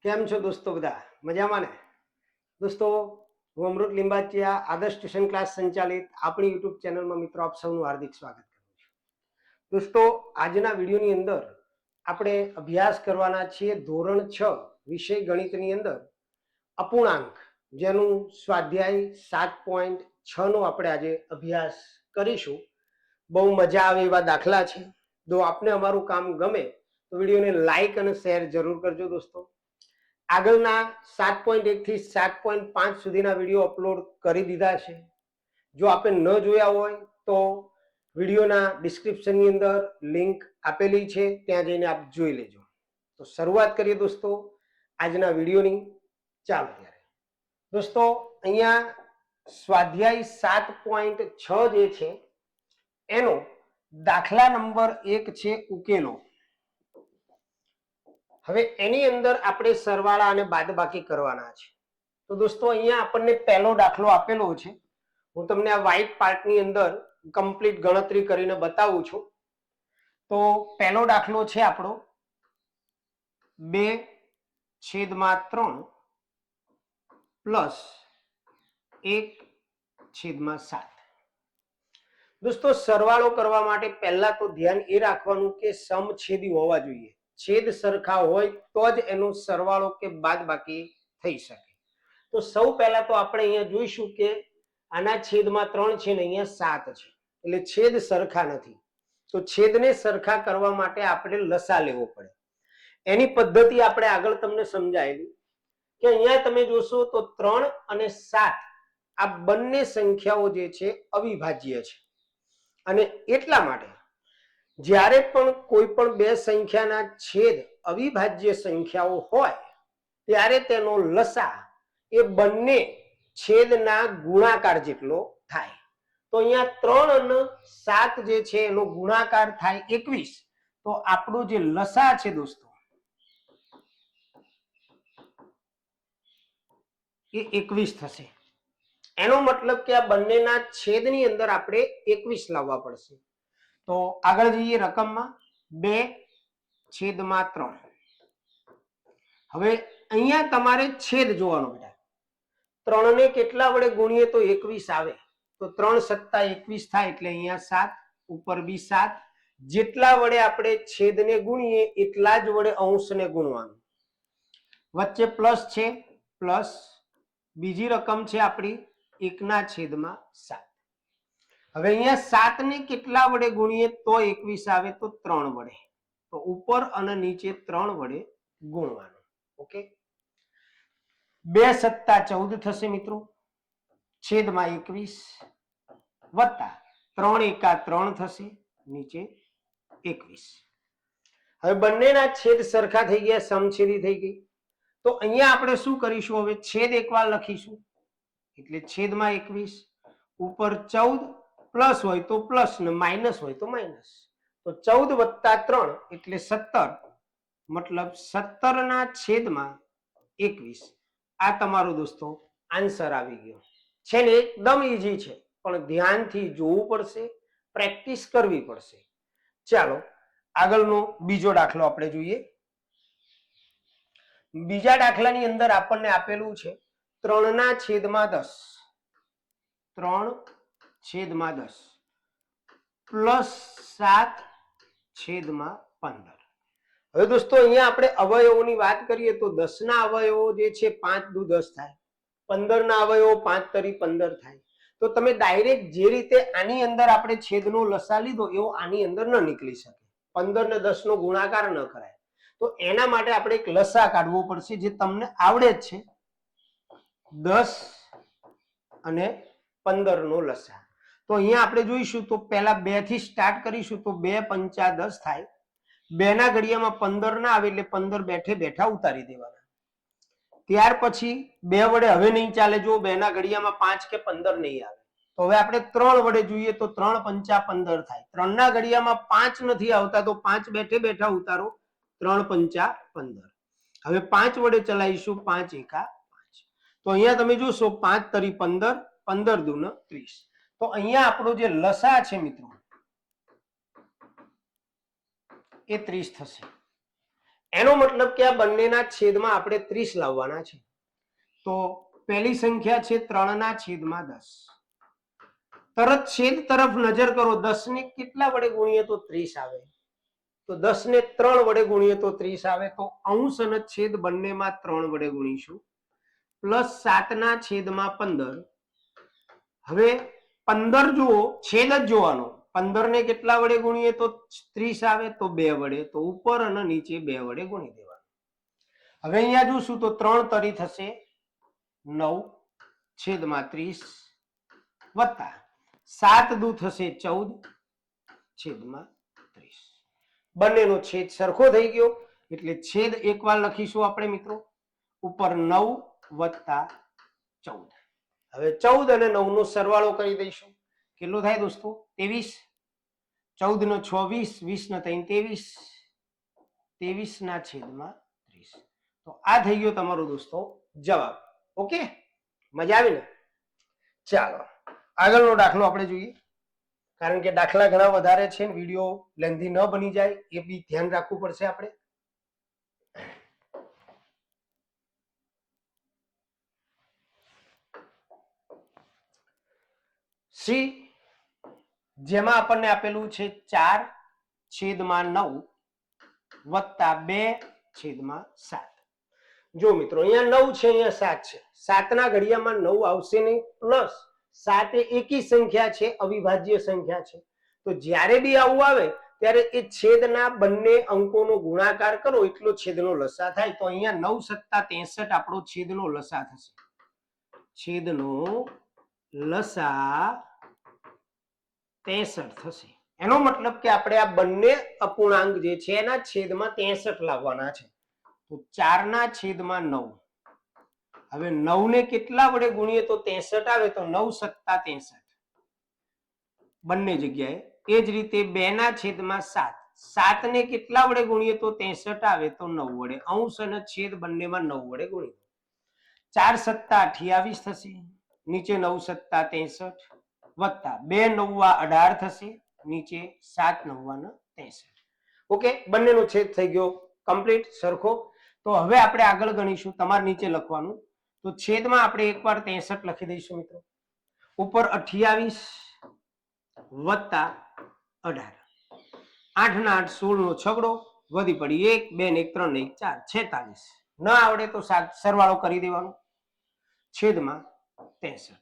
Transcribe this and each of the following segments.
કેમ છો દોસ્તો? બધા મજામાં ને? દોસ્તો, હું અમૃત લિંબાચિયા આદર્શ ટ્યુશન ક્લાસ સંચાલિત આપણી યુટ્યુબ ચેનલમાં મિત્રો આપ સૌનું હાર્દિક સ્વાગત કરું છું. દોસ્તો, આજના વિડીયોની અંદર આપણે અભ્યાસ કરવાના છીએ ધોરણ 6 વિષય ગણિતની અંદર અપૂર્ણાંક, જેનું સ્વાધ્યાય 7.6 નો આપણે આજે અભ્યાસ કરીશું. બહુ મજા આવે એવા દાખલા છે. જો આપને અમારું કામ ગમે તો વિડીયોને લાઈક અને શેર જરૂર કરજો દોસ્તો. આગળના 7.1 થી 7.5 સુધીના વિડીયો અપલોડ કરી દીધા છે. જો આપણે ન જોયા હોય તો વિડીયોના ડિસ્ક્રિપ્શનની અંદર લિંક આપેલી છે, ત્યાં જઈને આપ જોઈ લેજો. તો શરૂઆત કરીએ દોસ્તો આજના વિડીયોની. ચાલો ત્યારે દોસ્તો, અહીંયા સ્વાધ્યાય 7.6 જે છે એનો દાખલા નંબર 1 છે ઉકેલો. હવે એની અંદર આપણે સરવાળા અને બાદબાકી કરવાના છે. તો દોસ્તો, અહીંયા આપણને પહેલો દાખલો આપેલો છે. હું તમને આ વ્હાઇટ પાર્ટની અંદર કમ્પ્લીટ ગણતરી કરીને બતાવું છું. તો પહેલો દાખલો છે આપણો 2/3 પ્લસ 1/7. દોસ્તો, સરવાળો કરવા માટે પહેલા તો ધ્યાન એ રાખવાનું કે સમછેદી હોવા જોઈએ. છેદ સરખા હોય તો જ એનો સરવાળો કે બાદબાકી થઈ શકે. તો સૌ પહેલા તો આપણે અહીંયા જોઈશું કે આના છેદમાં 3 છે ને અહીંયા 7 છે, એટલે છેદ સરખા નથી. તો છેદને સરખા કરવા માટે આપણે લસા લેવો પડે. એની પદ્ધતિ આપણે આગળ તમને સમજાયેલી કે અહીંયા તમે જોશો તો 3 અને 7 આ બંને સંખ્યાઓ જે છે અવિભાજ્ય છે, અને એટલા માટે જ્યારે પણ કોઈ પણ બે સંખ્યાના છેદ અવિભાજ્ય સંખ્યાઓ હોય ત્યારે તેનો લસા એ બંને છેદના ગુણાકાર જેટલો થાય. તો અહીંયા 3 અને 7 જે છે એનો ગુણાકાર થાય 21. તો આપણો જે લસા છે દોસ્તો એ 21 થશે. એનો મતલબ કે આ બંનેના છેદની અંદર આપણે 21 લાવવા પડશે. તો આગળ જઈએ રકમમાં 2/3. હવે અહીંયા તમારે છેદ જોવાનો બેટા. 3 ને કેટલા વડે ગુણીએ તો 21 આવે. તો 3 + 21 થાય, એટલે અહીંયા 7 ઉપર બી 7. જેટલા વડે આપણે છેદને ગુણીએ એટલા જ વડે અંશને ગુણવાનું. વચ્ચે પ્લસ છે, પ્લસ બીજી રકમ છે આપણી 1/7. હવે અહીંયા 7 ને કેટલા વડે ગુણીએ તો 21 આવે? તો 3 વડે. તો ઉપર અને નીચે 3 વડે ગુણવાનું. ઓકે, 2 + 14 થશે મિત્રો, છેદમાં 21 વત્તા 3 × 3 થશે, નીચે 21. હવે બંનેના છેદ સરખા થઈ ગયા, સમછેદી થઈ ગઈ. તો અહીંયા આપણે શું કરીશું? હવે છેદ એકવાર લખીશું, એટલે છેદમાં 21 ઉપર 14, પ્લસ હોય તો પ્લસ ને માઇનસ હોય તો માઇનસ. તો 14 + 3 એટલે 17, મતલબ 17/21. આ તમારો દોસ્તો આન્સર આવી ગયો છે ને. એકદમ ઈઝી છે, પણ ધ્યાનથી જોવું પડશે, પ્રેક્ટિસ કરવી પડશે. ચાલો આગળનો બીજો દાખલો આપણે જોઈએ. બીજા દાખલાની અંદર આપણને આપેલું છે 3/10. 3/10 પ્લસ 7/15. હવે દોસ્તો, અહીંયા આપણે અવયવોની વાત કરીએ તો 10 ના અવયવો જે છે 5 દુ 10 થાય, 15 ના અવયવો 5 તરી 15 થાય. તો તમે ડાયરેક્ટ જે રીતે આની અંદર આપણે છેદનો લસા લીધો એવો આની અંદર ન નીકળી શકે. 15 ને 10 નો ગુણાકાર ન કરાય. તો એના માટે આપણે એક લસા કાઢવો પડશે, જે તમને આવડે જ છે. 10 અને 15 નો લસા. તો અહીંયા આપણે જોઈશું તો પહેલા 2 થી સ્ટાર્ટ કરીશું. તો 2 × 5 = 10 થાય. 2 ના ઘડિયામાં 15 ના આવે એટલે 15 બેઠે બેઠા ઉતારી દેવાના. ત્યાર પછી 2 વડે હવે નહીં ચાલે. જો 2 ના ઘડિયામાં 5 કે 15 નહીં આવે. તો હવે આપણે 3 વડે જોઈએ તો 3 × 5 = 15 થાય. 3 ના ઘડિયામાં 5 નથી આવતા, તો 5 બેઠે બેઠા ઉતારો. 3 × 5 = 15. હવે 5 વડે ચલાવીશું. 5 × 1 = 5. તો અહીંયા તમે જોશો 5 તરી 15, 15 દુ 30. તો અહીંયા આપણો જે લસા છે મિત્રો એ 30 થશે. એનો મતલબ કે આ બંનેના છેદમાં આપણે 30 લાવવાના છે. તો પહેલી સંખ્યા છે 3/10. તરત છેદ તરફ નજર કરો. 10 ને કેટલા વડે ગુણીએ તો 30 આવે? તો 10 ને 3 વડે ગુણીએ તો 30 આવે. તો અંશ અને છેદ બંનેમાં 3 વડે ગુણીશું. પ્લસ 7/15. હવે 15 જુઓ, છેદ જ જોવાનો. 15 ને કેટલા વડે ગુણીએ તો 30 આવે? તો 2 વડે. તો ઉપર અને નીચે 2 વડે ગુણી દેવાનું. હવે અહીંયા જોશું તો 3 તરી થશે 9/30 વત્તા 7 દુ થશે 14/30. બંનેનો છેદ સરખો થઈ ગયો એટલે છેદ એકવાર લખીશું આપણે મિત્રો. ઉપર 9 વત્તા 14. હવે 14 અને 9 નો સરવાળો કરી દઈશું. કેટલો થાય દોસ્તો? 23. 14 નો 6 20, 20 ના 3 23, 23/30. તો આ થઈ ગયો તમારો દોસ્તો જવાબ. ઓકે, મજા આવી ને? ચાલો આગળનો દાખલો આપણે જોઈએ. કારણ કે દાખલા ઘણા વધારે છે, વિડીયો લેન્ધી ન બની જાય એ બી ધ્યાન રાખવું પડશે આપણે. સી જેમાં આપણને આપેલું છે 4/9 વત્તા 2/7. જો મિત્રો અહીંયા 9 છે, અહીંયા 7 છે. 7 ના ઘડિયામાં 9 આવશે નહીં. પ્લસ 7 એ એકી સંખ્યા છે, અવિભાજ્ય સંખ્યા છે. તો જ્યારે બી આવું આવે ત્યારે એ છેદના બંને અંકોનો ગુણાકાર કરો એટલો છેદનો લસા થાય. તો અહીંયા 9 + 63 આપણો છેદનો લસા થશે. છેદનો લસા 63 થશે. એનો મતલબ કે આપણે આ બંને અપૂર્ણાંક જે છે એના છેદમાં 63 લાવવાના છે. તો 4/9. હવે 9 ને કેટલા વડે ગુણીએ તો 63 આવે? તો 9 + 63 બંને જગ્યાએ. એ જ રીતે 2/7. 7 ને કેટલા વડે ગુણીએ તો 63 આવે? તો 9 વડે. અંશ અને છેદ બંનેમાં 9 વડે ગુણી. 4 + 28 થશે. નીચે 9 + 63 વત્તા 2 × 9 = 18 થશે. નીચે 7 × 9 = 63. ઓકે, બંનેનો છેદ થઈ ગયો કમ્પ્લીટ સરખો. તો હવે આપણે આગળ ગણીશું. તમારે નીચે લખવાનું. તો છેદમાં આપણે એકવાર 63 લખી દઈશું મિત્રો. ઉપર 28 વત્તા 18. 8 ના 8 16 નો છગડો વધી પડી 1 2 ને 1 3 ને 1 4 46. ન આવડે તો સરવાળો કરી દેવાનો. છેદમાં 63.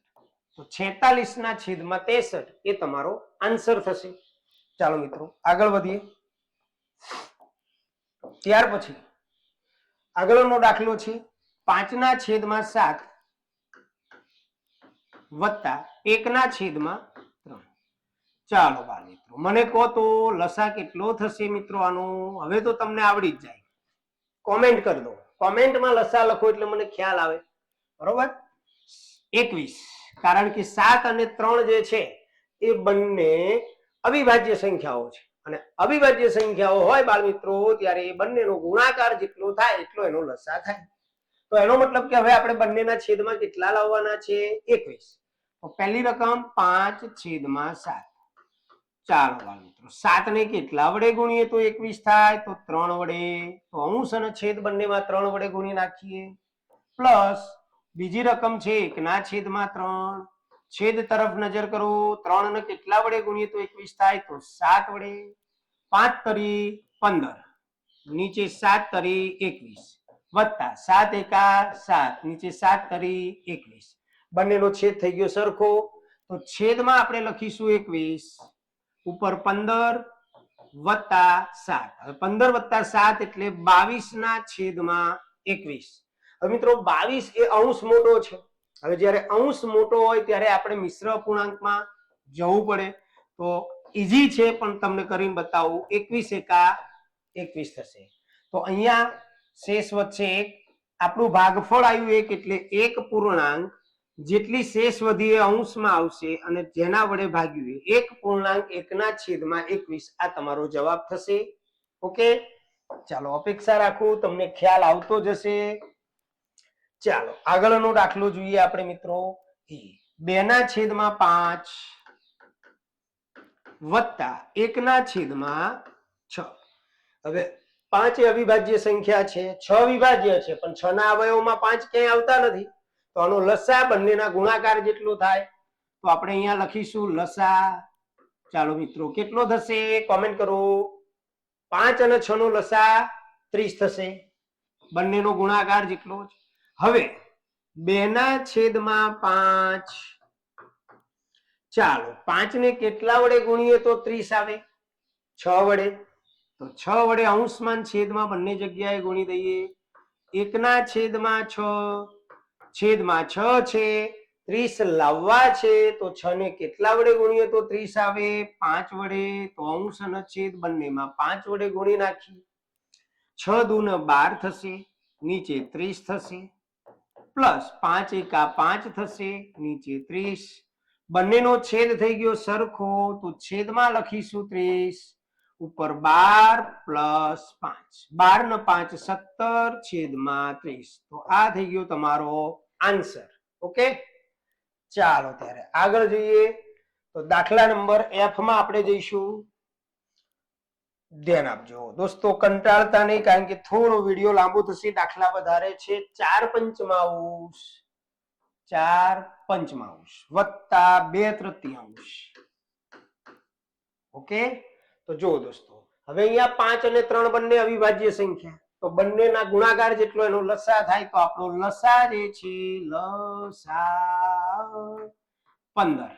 તો 46/63 એ તમારો આન્સર થશે. ચાલો મિત્રો આગળ વધીએ. ત્યાર પછી આગળનો દાખલો છે 5/7 વત્તા 1/3. ચાલો બાળ મિત્રો મને કહો તો લસા કેટલો થશે મિત્રો આનો? હવે તો તમને આવડી જ જાય. કોમેન્ટ કરી દો. કોમેન્ટમાં લસા લખો એટલે મને ખ્યાલ આવે. બરોબર? 21. કારણ કે 7 અને 3 જે છે એ બંને અવિભાજ્ય સંખ્યાઓ છે. અને અવિભાજ્ય સંખ્યાઓ હોય બાળ મિત્રો ત્યારે એ બંનેનો ગુણાકાર જેટલો થાય એટલો એનો લસા થાય. તો એનો મતલબ કે હવે આપણે બંનેના છેદમાં કેટલા લાવવાના છે? 21. તો પહેલી રકમ 5/7. ચાલો બાળ મિત્રો 7 ને કેટલા વડે ગુણીએ તો 21 થાય? તો 3 વડે. તો અંશ અને છેદ બંનેમાં 3 વડે ગુણી નાખીએ. પ્લસ બીજી રકમ છે 1/3. છેદ તરફ નજર કરો. 3 ને કેટલા વડે ગુણીએ તો 21 થાય? તો 7 વડે. 5 તરી 15. નીચે 7 તરી 21 વત્તા 7 એકા 7. નીચે 7 તરી 21. બંનેનો છેદ થઈ ગયો સરખો. તો છેદમાં આપણે લખીશું 21. ઉપર 15 વત્તા 7. હવે 15 વત્તા 7 એટલે 22/21. હવે મિત્રો 22 એ અંશ મોટો છે. હવે જ્યારે અંશ મોટો હોય ત્યારે આપણે મિશ્ર અપૂર્ણાંકમાં જવું પડે. તો ઈઝી છે પણ તમને કરીને બતાવું. 21 એકા 21 થશે. તો અહીંયા શેષ વધશે 1. આપણું ભાગફળ આવ્યું 1 એટલે 1 પૂર્ણાંક જેટલી શેષ વધી એ અંશમાં આવશે અને જેના વડે ભાગ્યું 1/1/21. આ તમારો જવાબ થશે. ઓકે, ચાલો અપેક્ષા રાખું તમને ખ્યાલ આવતો જશે. ચાલો આગળનો દાખલો જોઈએ આપણે મિત્રો. 2/5 વત્તા 1/6. હવે 5 એ અવિભાજ્ય સંખ્યા છે, 6 વિભાજ્ય છે, પણ 6 ના અવયવોમાં 5 ક્યાંય આવતા નથી, તો આનો લસા બંનેના ગુણાકાર જેટલો થાય. તો આપણે અહીંયા લખીશું લસા. ચાલો મિત્રો, કેટલો થશે કોમેન્ટ કરો. 5 અને 6 નો લસા 30 થશે, બંનેનો ગુણાકાર જેટલો જ. હવે 2/5. ચાલો 5 ને કેટલા વડે ગુણીએ તો 30 આવે? 6 વડે. તો 6 વડે અંશમાં છેદમાં બંને જગ્યાએ ગુણી દઈએ. 1/6 છેદમાં 6 છે, 30 લાવવા છે, તો 6 ને કેટલા વડે ગુણીએ તો 30 આવે? 5 વડે. તો અંશ અને છેદ બંનેમાં 5 વડે ગુણી નાખીએ. 6 દુ ને 12 થશે, નીચે 30 થશે, પ્લસ 5 એકા 5 થશે, નીચે 30. બંનેનો છેદ થઈ ગયો સરખો, તો છેદમાં લખીશું 30, ઉપર 12 પ્લસ 5, 12 ને 5 17 છેદમાં 30. તો આ થઈ ગયો તમારો આન્સર. ઓકે, ચાલો ત્યારે આગળ જોઈએ. તો દાખલા નંબર F માં આપણે જઈશું. ધ્યાન આપજો દોસ્તો, કંટાળતા નહીં, કારણ કે થોડો વિડીયો લાંબો થશે, દાખલા વધારે છે. 4 પંચમાંશ વત્તા 2/3. ઓકે, તો જો દોસ્તો, હવે અહીંયા 5 અને 3 બંને અવિભાજ્ય સંખ્યા, તો બંનેના ગુણાકાર જેટલો એનો લસા થાય. તો આપણો લસા જે છે લસા 15.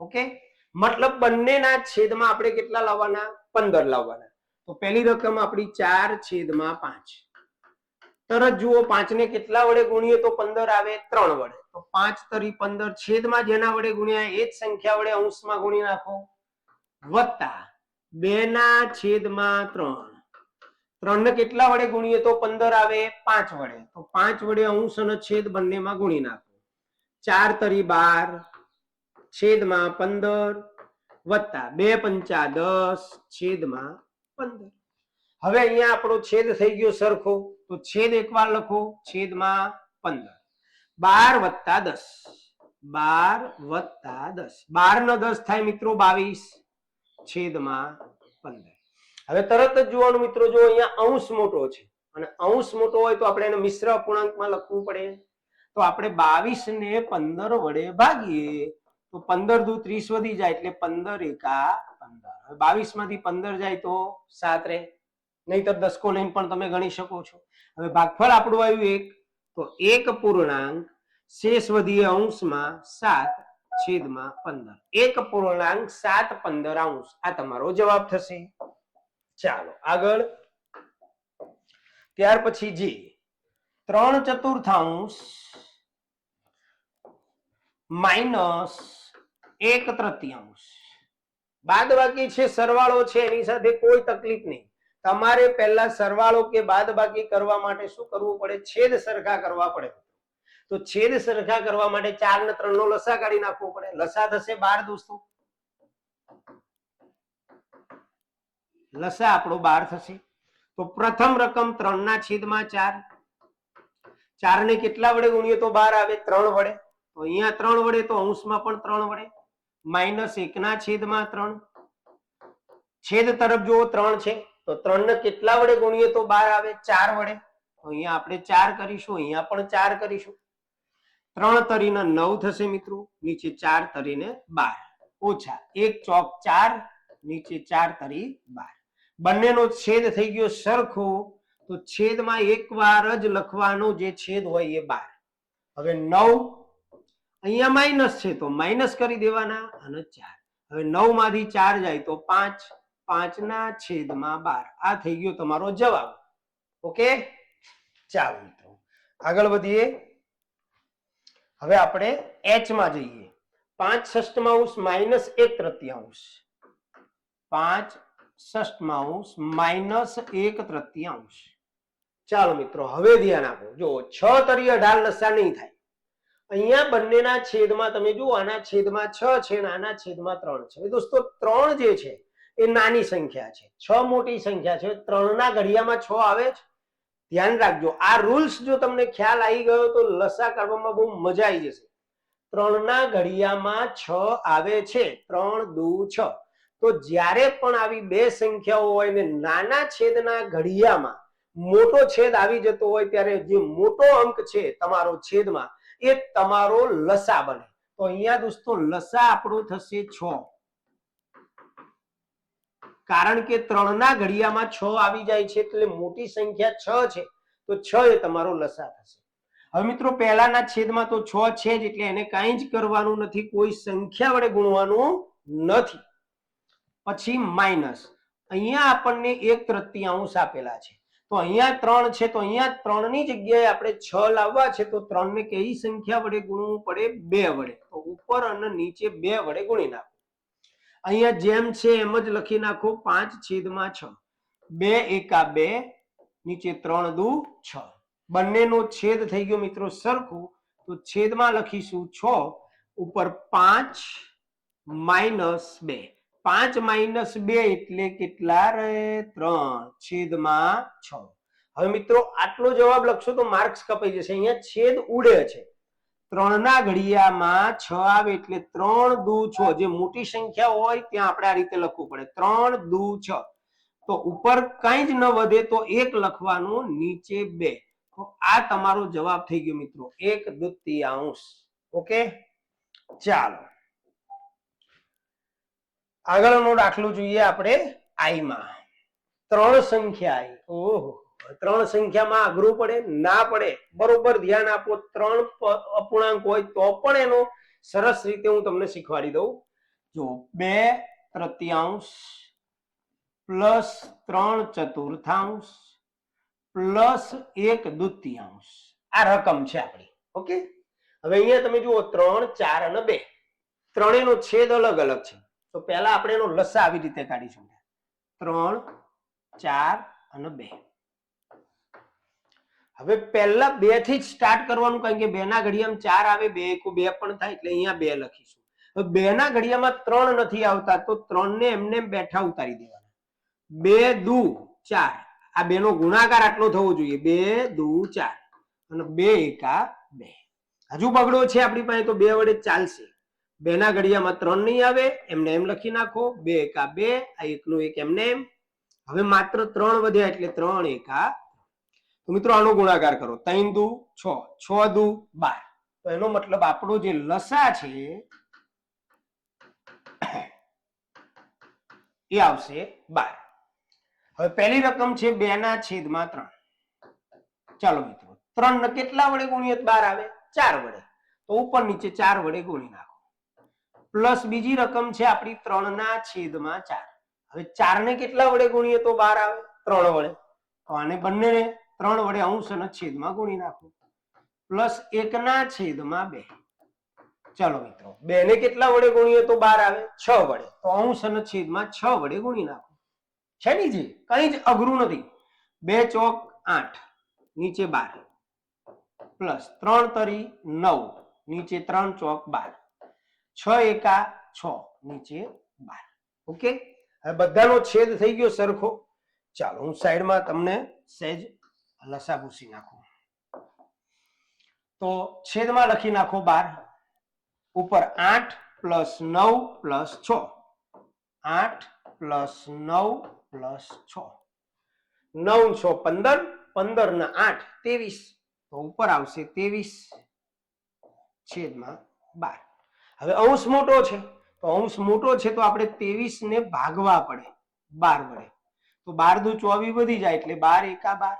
ઓકે, મતલબ બંનેના છેદમાં આપણે કેટલા લાવવાના? 15 લાવવાના. તો પહેલી રકમ આપણી 4/5. તરત જુઓ 5 ને કેટલા વડે ગુણીએ તો 15 આવે? 3 વડે. તો 5 તરી 15, છેદમાં જેના વડે ગુણ્યા એ જ સંખ્યા વડે અંશમાં ગુણી નાખો, વત્તા 2/3. 3 ને કેટલા વડે ગુણીએ તો 15 આવે? 5 વડે. તો 5 વડે અંશ અને છેદ બંનેમાં ગુણી નાખો. 4 તરી 12 છેદમાં 15 વત્તા 2 પંચા 10 છેદમાં 15. હવે અહીંયા આપણો છેદ થઈ ગયો સરખો, તો છેદ એકવાર લખો, છેદમાં 15. 12 વત્તા 10, 12 ને 10 થાય મિત્રો 22 છેદમાં 15. હવે તરત જ જોવાનું મિત્રો, જો અહીંયા અંશ મોટો છે અને અંશ મોટો હોય તો આપણે એને મિશ્ર અપૂર્ણાંકમાં લખવું પડે. તો આપણે 22 ને 15 વડે ભાગીએ, તો 15 દુ 30 વધી જાય, એટલે 15 એકા 15. હવે 22 માંથી 15 જાય તો 7 રહે, નહીતર દસકો લઈને પણ તમે ગણી શકો છો. હવે ભાગફળ આપણું આવ્યું 1, તો 1 પૂર્ણાંક શેષ વધીએ અંશમાં 7 છેદમાં 15. 1 પૂર્ણાંક 7 15 અંશ, આ તમારો જવાબ થશે. ચાલો આગળ. ત્યાર પછી જે 3/4 માઇનસ 1/3 બાદબાકી છે, સરવાળો છે, એની સાથે કોઈ તકલીફ નહીં. તમારે પહેલા સરવાળો કે બાદબાકી કરવા માટે શું કરવું પડે? છેદ સરખા કરવા પડે. તો છેદ સરખા કરવા માટે 4 ને 3 નો લસા કાઢી નાખવો પડે. લસા થશે 12 દોસ્તો, લસા આપણો 12 થશે. તો પ્રથમ રકમ 3 ના છેદમાં 4, 4 ને કેટલા વડે ગુણીએ તો 12 આવે? 3 વડે. તો અહીંયા 3 વડે, તો અંશમાં પણ 3 વડે, માઇનસ 1 ના છેદમાં 3. છેદ તરફ જુઓ 3 છે, તો 3 ને કેટલા વડે ગુણીએ તો 12 આવે? 4 વડે. તો અહીંયા આપણે 4 કરીશું, અહીંયા પણ 4 કરીશું. 3 તરીને 9 થશે મિત્રો, નીચે 4 તરીને 12, ઓછા 1 ચોક 4, નીચે 4 તરી 12. બંનેનો છેદ થઈ ગયો સરખો, તો છેદમાં એકવાર જ લખવાનો, જે છેદ હોય એ 12. હવે 9 અહીંયા માઇનસ છે, તો માઇનસ કરી દેવાના, અને 4. હવે 9 માંથી 4 જાય તો 5, 5 ના છેદમાં 12. આ થઈ ગયો તમારો જવાબ. ઓકે, ચાલો મિત્રો આગળ વધીએ. હવે આપણે H માં જઈએ. 5/6 માઇનસ 1/3, 5/6 માઇનસ 1/3. ચાલો મિત્રો હવે ધ્યાન આપો. જો 6 તરી 18 લસા નહીં થાય. અહીંયા બંનેના છેદમાં તમે જુઓ, આના છેદમાં 6 છે અને આના છેદમાં 3 છે. દોસ્તો 3 જે છે એ નાની સંખ્યા છે, 6 મોટી સંખ્યા છે. 3 ના ઘડિયામાં 6 આવે છે. ધ્યાન રાખજો, આ રૂલ્સ જો તમને ખ્યાલ આવી ગયો તો લસા કાઢવામાં બહુ મજા આવી જશે. 3 ના ઘડિયામાં 6 આવે છે, 3 દુ 6. તો જ્યારે પણ આવી બે સંખ્યાઓ હોય ને નાના છેદના ઘડિયામાં મોટો છેદ આવી જતો હોય ત્યારે જે મોટો અંક છે તમારો છેદમાં એ તમારો લસા બને. તો અહીંયા દોસ્તો લસા આપણો થશે 6, કારણ કે 3 ના ઘડિયામાં 6 આવી જાય છે એટલે મોટી સંખ્યા 6 છે, તો 6 એ તમારો લસા થશે. હવે મિત્રો પહેલાના છેદમાં તો 6 છે જ એટલે એને કાંઈ જ કરવાનું નથી, કોઈ સંખ્યા વડે ગુણવાનું નથી. પછી માઇનસ, અહીંયા આપણને 1/3 આપેલા છે, તો અહીંયા 3 છે, તો અહીંયા 3 ની જગ્યાએ આપણે 6 લાવવા છે, તો 3 ને કઈ સંખ્યા વડે ગુણવું પડે? 2 વડે. તો ઉપર અને નીચે 2 વડે ગુણી નાખો. અહીંયા જેમ છે એમ જ લખી નાખો 5/6. 2 એકા 2, નીચે 3 દુ 6. બંનેનો છેદ થઈ ગયો મિત્રો સરખું, તો છેદમાં લખીશું 6, ઉપર 5 માઇનસ 2. 5 માઇનસ 2 એટલે કેટલા રહે? 3 છેદમાં 6. હવે મિત્રો આટલો જવાબ લખશો તો માર્ક્સ કપાઈ જશે. અહીંયા છેદ ઉડે છે, 3 ના ઘડિયામાં 6 આવે એટલે 3 દુ 6. જે મોટી સંખ્યા હોય ત્યાં આપણે આ રીતે લખવું પડે, 3 દુ 6. તો ઉપર કઈ જ ન વધે તો 1 લખવાનું, નીચે 2. તો આ તમારો જવાબ થઈ ગયો મિત્રો 1/2. ઓકે, ચાલો આગળનો દાખલો જોઈએ આપણે આઈ માં. 3 સંખ્યા આઈ. ઓહો, 3 સંખ્યામાં અઘરું પડે? ના પડે. બરોબર ધ્યાન આપો. 3 અપૂર્ણાંક હોય તો પણ એનો સરસ રીતે હું તમને શીખવાડી દઉં. જો 2/3 પ્લસ 3/4 પ્લસ 1/2 આ રકમ છે આપણી. ઓકે, હવે અહીંયા તમે જુઓ 3, 4 અને 2 ત્રણેયનો છેદ અલગ અલગ છે. તો પહેલા આપણે એનો લસા આવી રીતે કાઢીશું. 3, 4 અને 2. હવે પહેલા 2 થી જ સ્ટાર્ટ કરવાનું, કારણ કે 2 ના ઘડિયામાં 4 આવે, 2 * 2 પણ થાય એટલે અહીંયા 2 લખીશું. હવે 2 ના ઘડિયામાં 3 નથી આવતા, તો 3 ને એમને બેઠા ઉતારી દેવાના. 2 દુ 4, આ 2 નો ગુણાકાર આટલો થવો જોઈએ. 2 દુ 4 અને 2 એકા 2. હજુ બગડો છે આપણી પાસે, તો 2 વડે ચાલશે. 2 ના ઘડિયામાં 3 નહીં આવે, એમને એમ લખી નાખો. 2 એકા 2, આ 1 નું 1 એમને એમ. હવે માત્ર 3 વધ્યા એટલે 3 એકા. તો મિત્રો આનો ગુણાકાર કરો. 3 દુ 6, 6 દુ 12. તો એનો મતલબ આપણો જે લસા છે એ આવશે 12. હવે પહેલી રકમ છે 2/3. ચાલો મિત્રો 3 ને કેટલા વડે ગુણીએ 12 આવે? 4 વડે. તો ઉપર નીચે 4 વડે ગુણી નાખો. પ્લસ બીજી રકમ છે આપણી 3/4. હવે 4 ને કેટલા વડે ગુણીએ તો 12 આવે? 3 વડે. તો આને બંનેને 3 વડે અંશ અને છેદમાં ગુણી નાખો. પ્લસ 1/2. ચાલો મિત્રો 2 ને કેટલા વડે ગુણીએ તો 12 આવે? 6 વડે. તો અંશ અને છેદમાં 6 વડે ગુણી નાખો. છે ને જી, કઈ જ અઘરું નથી. 2 ચોક 8, નીચે 12. પ્લસ 3 તરી 9, નીચે 3 ચોક 12. 6 એકા 6, નીચે 12. ઓકે, હવે બધાનો છેદ થઈ ગયો સરખો. ચાલો હું સાઈડમાં તમને સહેજ લસા ભૂસી નાખું. તો છેદમાં લખી નાખો 12. ઉપર 8 પ્લસ 9 પ્લસ 6. 8 plus 9 plus 6. 9 6 15, 15 ને 8 23. તો ઉપર આવશે 23 છેદમાં 12. હવે અંશ મોટો છે, તો અંશ મોટો છે તો આપણે 23 ને ભાગવા પડે 12 વડે. તો 12 દુ 24 વધી જાય એટલે 12 એકા 12.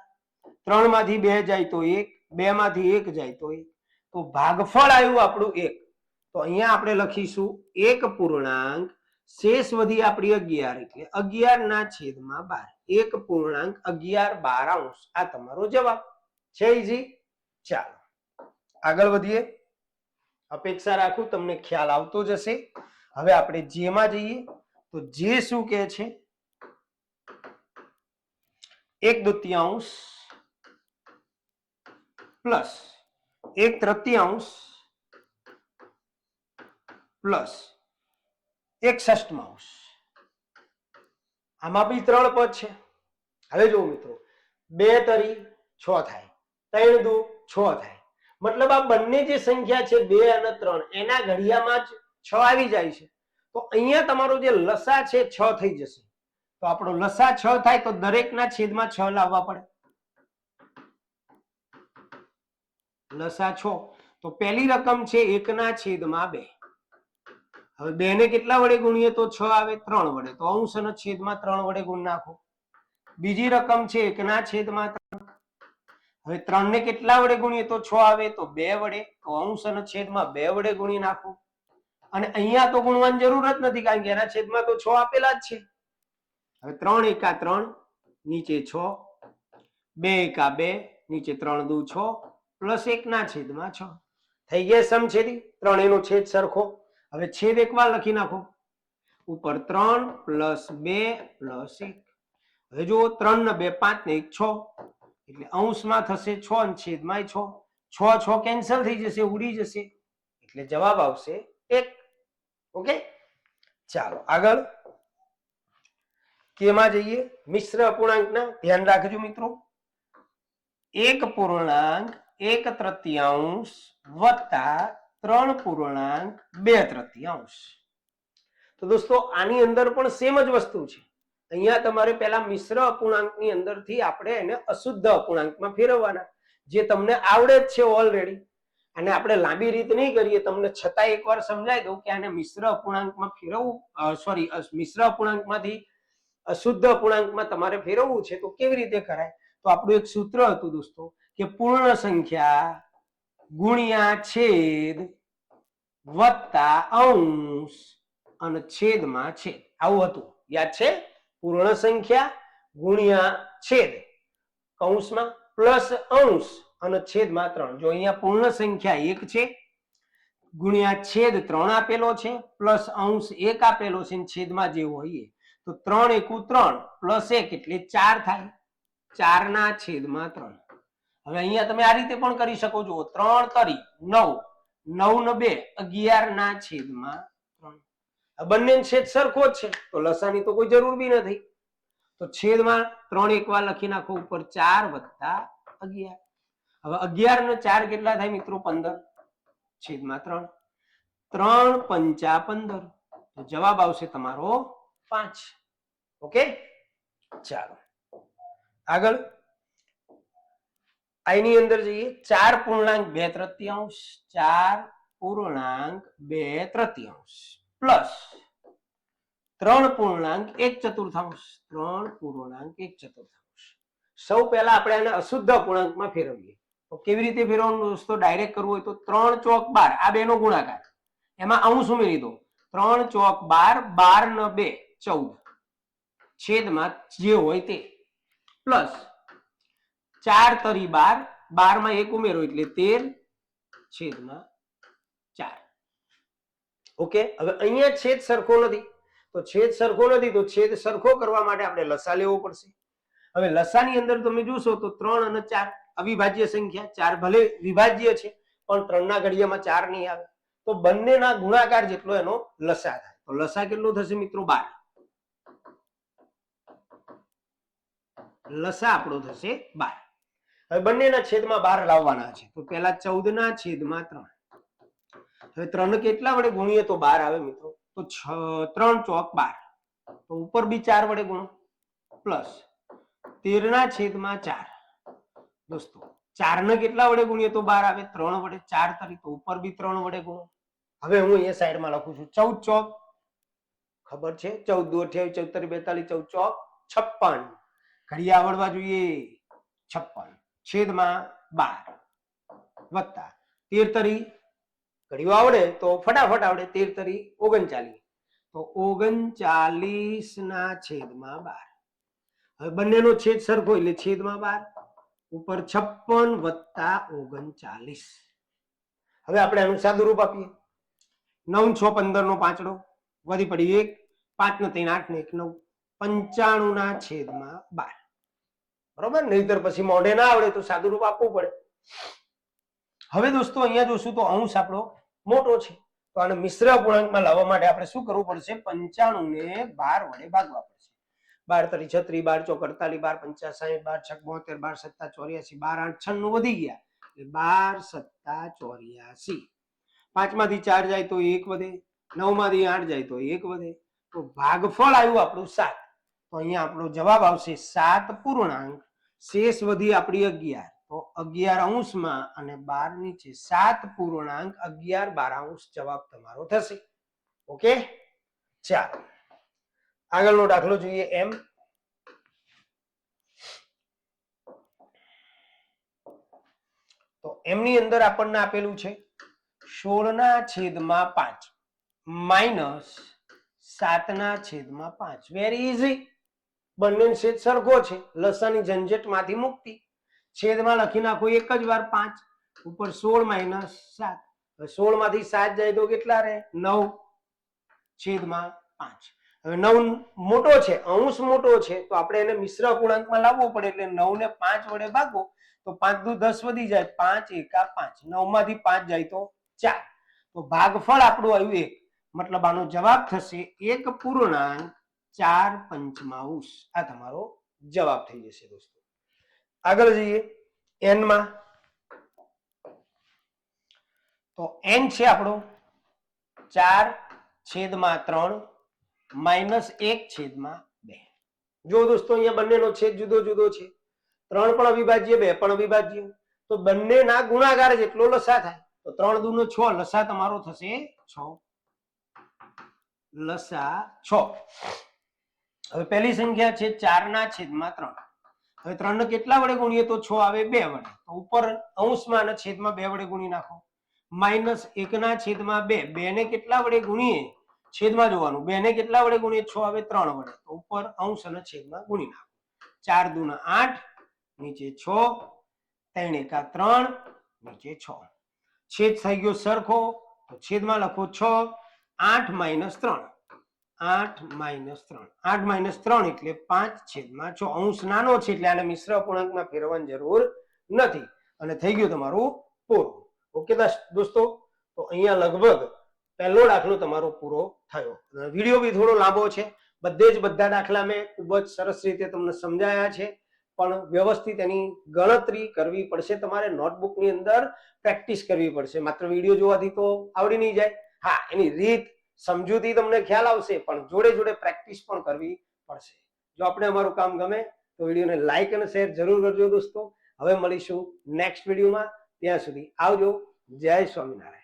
3 માંથી 2 જાય તો 1, 2 માંથી 1 જાય તો 1. તો ભાગફળ આવ્યું આપણું 1. તો અહીંયા આપણે લખીશું 1 પૂર્ણાંક, શેષ વધી આપણી 11 એટલે 11 ના છેદમાં 12. 1 પૂર્ણાંક 11/12. આ તમારો જવાબ છે. ઈઝી. ચાલો આગળ વધીએ. અપેક્ષા રાખું તમને ખ્યાલ આવતો જશે. હવે આપણે જેમાં જઈએ તો જે શું કહે છે? 1/2 પ્લસ 1/3 પ્લસ 1/6. આમાં બી 3 પદ છે. હવે જો મિત્રો 2 તરી 6 થાય, 3 દુ 6 થાય. મતલબ આ બંને જે સંખ્યા છે 2 અને 3 એના ઘડિયામાં જ 6 આવી જાય છે. તો અહીંયા તમારો જે લસા છે 6 થઈ જશે. તો આપણો લસા 6 થાય તો દરેકના છેદમાં 6 લાવવા પડે. લસા 6 તો પહેલી રકમ છે 1/2. હવે 2 ને કેટલા વડે ગુણીએ તો 6 આવે? 3 વડે. તો અંશ અને છેદમાં 3 વડે ગુણ નાખો. બીજી રકમ છે 1/3. હવે 3 ને કેટલા વડે ગુણીએ તો 6 આવે? તો 2 વડે. તો અંશ અને છેદમાં 2 વડે ગુણી નાખો. અને અહીંયા તો ગુણવાની જરૂર જ નથી, કારણ કે એના છેદમાં તો 6 આપેલા જ છે. હવે 3 એકા 3, નીચે 6, 2 એકા 2, નીચે 3 દુ 6, પ્લસ 1 ના છેદમાં 6. થઈ ગયા સમછેદી. ત્રણેયનો છેદ સરખો. હવે છેદ એકવાર લખી નાખો. ઉપર 3 પ્લસ 2 પ્લસ 1. હવે જુઓ 3 ને 2 5 ને 1 6, એટલે અંશમાં થશે 6 અને છેદમાં 6. 6 6 કેન્સલ થઈ જશે, ઉડી જશે, એટલે જવાબ આવશે 1. ઓકે, ચાલો આગળ કેમાં જઈએ? મિશ્ર અપૂર્ણાંકના. ધ્યાન રાખજો મિત્રો, 1.1/3 વત્તા 3.2/3. તો દોસ્તો આની અંદર પણ સેમ જ વસ્તુ છે. અહીંયા તમારે પહેલા મિશ્ર અપૂર્ણાંકની અંદરથી આપણે એને અશુદ્ધ અપૂર્ણાંકમાં ફેરવવાના, જે તમને આવડે જ છે ઓલરેડી. અને આપણે લાંબી રીત નહીં કરીએ, તમને છતાં એકવાર સમજાવી દઉં કે આને મિશ્ર અપૂર્ણાંકમાં ફેરવવું, મિશ્ર અપૂર્ણાંકમાંથી અશુદ્ધ અપૂર્ણાંકમાં તમારે ફેરવવું છે તો કેવી રીતે કરાય? તો આપણું એક સૂત્ર હતું દોસ્તો, કે પૂર્ણ સંખ્યા ગુણ્યા છેદ વત્તા અંશ અને છેદમાં છેદ. આવું હતું, યાદ છે? પૂર્ણ સંખ્યા ગુણ્યા છેદ કૌંસમાં પ્લસ અંશ અને છેદમાં 3. જો અહીંયા પૂર્ણ સંખ્યા 1 છે, ગુણ્યા છેદ 3 આપેલો છે, પ્લસ અંશ 1 આપેલો છે, છેદમાં જે હોય તો 3 એકુ 3 પ્લસ 1 એટલે 4 થાય. 4 ના છેદમાં 3. હવે અહીંયા તમે આ રીતે પણ કરી શકો છો. 3 તરી 9, 9 ને 2 11 ના છેદમાં 3. આ બંને છેદ સરખો જ છે, તો લસાની તો કોઈ જરૂર બી નથી. તો છેદમાં 3 એકવાર લખી નાખો. ઉપર 4 વત્તા 11. હવે 11 ને 4 કેટલા થાય મિત્રો? 15. છેદમાં 3. 3 પંચા 15. તો જવાબ આવશે તમારો 5. ઓકે, ચાલો આગળ આની અંદર જઈએ. 4.2/3, 4.2/3 પ્લસ 3.1/4, 3.1/4. સૌ પહેલા આપણે આને અશુદ્ધ અપૂર્ણાંકમાં ફેરવીએ. તો કેવી રીતે ફેરવવાનું દોસ્તો? ડાયરેક્ટ કરવું હોય તો 3 ચોક 12, આ બેનો ગુણાકાર, એમાં અંશ ઉમેરી દો. 3 ચોક 12, 12 ને 2 14, છેદમાં જે હોય તે, પ્લસ 4 તરી 12, 12 માં 1 ઉમેરો એટલે 13, છેદમાં 4. ઓકે, હવે અહીંયા છેદ સરખો નથી, તો છેદ સરખો નથી તો છેદ સરખો કરવા માટે આપણે લસા લેવો પડશે. હવે લસાની અંદર તમે જોશો તો 3 અને 4 અવિભાજ્ય સંખ્યા. 4 ભલે વિભાજ્ય છે, પણ 3 ના ઘડિયામાં 4 નહીં આવે, તો બંનેના ગુણાકાર જેટલો એનો લસા થાય. તો લસા કેટલો થશે મિત્રો? 12. લસા આપણો થશે 12. હવે બંનેના છેદમાં 12 લાવવાના છે. તો પહેલા 14 ના છેદમાં 3. હવે 3 કેટલા વડે ગુણીએ તો 12 આવે મિત્રો? તો 3 ચોક 12. તો ઉપર બી 4 વડે ગુણો, પ્લસ 13 ના છેદમાં 4. દોસ્તો 4 ને કેટલા વડે ગુણીએ તો 12 આવે? 3 વડે. 4 તરી તો ઉપર બી 3 વડે ગુણો. હવે હું અહીંયા સાઈડમાં લખું છું 14 ચોક, ખબર છે? 14 28 14 42 14 ચોક 56. ઘડિયા આવડવા જોઈએ. 56 છેદમાં 12 વત્તા 13 તરી, ઘડિયો આવડે તો ફટાફટ આવડે, 13 તરી 39, તો 39 ના છેદમાં 12. હવે બંનેનો છેદ સરખો એટલે છેદમાં 12, ઉપર 56 વત્તા 39. હવે આપણે આનું સાદું રૂપ આપીએ. 9 6 15 નો પાંચડો, વધી પડી 1, 5 ને 3 8 ને 1 9, 95 ના છેદમાં 12. બરોબર? નહીતર પછી મોઢે ના આવડે તો સાદું રૂપ આપવું પડે. હવે દોસ્તો અહીંયા જોશું તો અંશ આપણો મોટો છે, તો આને મિશ્ર અપૂર્ણાંકમાં લાવવા માટે આપણે શું કરવું પડશે? 95 ને 12 વડે ભાગવા પડશે. 12 તરી 36, 12 ચોક 48, 12 પંચા 60, 12 છક 72, 12 7 84, 12 8 96 વધી ગયા એટલે 12 7 84. 5 માંથી 4 જાય તો 1 વધે, 9 માંથી 8 જાય તો 1 વધે. તો ભાગફળ આવ્યું આપણું 7. તો અહીંયા આપણો જવાબ આવશે 7 પૂર્ણાંક શેષ વધી આપણી 11. તો 11 અંશમાં અને 12 નીચે 7 પૂર્ણાંક 11 12 અંશ જવાબ તમારો થશે. ઓકે, ચાલો આગળનો દાખલો જોઈએ. એમ તો એમની અંદર આપણને આપેલું છે 16/5 માઇનસ 7/5. વેરી ઈઝી, બંને છેદ સરખો છે, લસાની ઝંઝટમાંથી મુક્તિ. છેદમાં લખી નાખો એક જ વાર 5, ઉપર 16 - 7. 16 માંથી 7 જાય તો કેટલા રહે? 9/5. હવે 9 મોટો છે, અંશ મોટો છે, તો આપણે એને મિશ્ર અપૂર્ણાંકમાં લાવવો પડે, એટલે 9 ને 5 વડે ભાગો તો 5 દુ 10 વધી જાય, 5 એકા 5. 9 માંથી 5 જાય તો 4. તો ભાગફળ આપણું આવ્યું 1. મતલબ આનો જવાબ થશે 1.4 આ તમારો જવાબ થઈ જશે દોસ્તો. આગળ જઈએ n માં. તો n છે આપણો 4/3 માઇનસ 1/2. જો દોસ્તો અહીંયા બંનેનો છેદ જુદો જુદો છે, 3 પણ અવિભાજ્ય 2 પણ અવિભાજ્ય, તો બંનેના ગુણાકાર જેટલો લસા થાય. તો 3 દુ 6, લસા તમારો થશે 6. લસા 6. હવે પહેલી સંખ્યા છે 4/3. હવે 3 ને કેટલા વડે ગુણીએ તો 6 આવે 2 વડે. તો ઉપર અંશમાં અને છેદમાં 2 વડે ગુણી નાખો. માઇનસ 1/2. 2 ને કેટલા વડે ગુણીએ? છેદમાં જોવાનું. 2 ને કેટલા વડે ગુણીએ? 6 આવે 3 વડે. તો ઉપર અંશ અને છેદમાં ગુણી નાખો. 4 દુ 8, નીચે 6, 3 એકા 3, નીચે 6. છેદ થઈ ગયો સરખો, તો છેદમાં લખો 6. 8 - 3. 8 - 3 એટલે 5/6. અંશ નાનો છે એટલે આને મિશ્ર અપૂર્ણાંકમાં ફેરવવાની જરૂર નથી, અને થઈ ગયું તમારું પૂરું. ઓકે દોસ્તો, તો અહીંયા લગભગ પહેલો દાખલો તમારો પૂરો થયો. વિડીયો બી થોડો લાંબો છે, બધે જ બધા દાખલા મેં ખૂબ જ સરસ રીતે તમને સમજાયા છે, પણ વ્યવસ્થિત એની ગણતરી કરવી પડશે. તમારે નોટબુકની અંદર પ્રેક્ટિસ કરવી પડશે. માત્ર વિડીયો જોવાથી તો આવડી નહીં જાય. હા, એની રીત સમજૂતી તમને ખ્યાલ આવશે, પણ જોડે જોડે પ્રેક્ટિસ પણ કરવી પડશે. જો આપણે અમારું કામ ગમે તો વિડીયોને લાઈક અને શેર જરૂર કરજો દોસ્તો. હવે મળીશું નેક્સ્ટ વિડીયોમાં. ત્યાં સુધી આવજો. જય સ્વામિનારાયણ.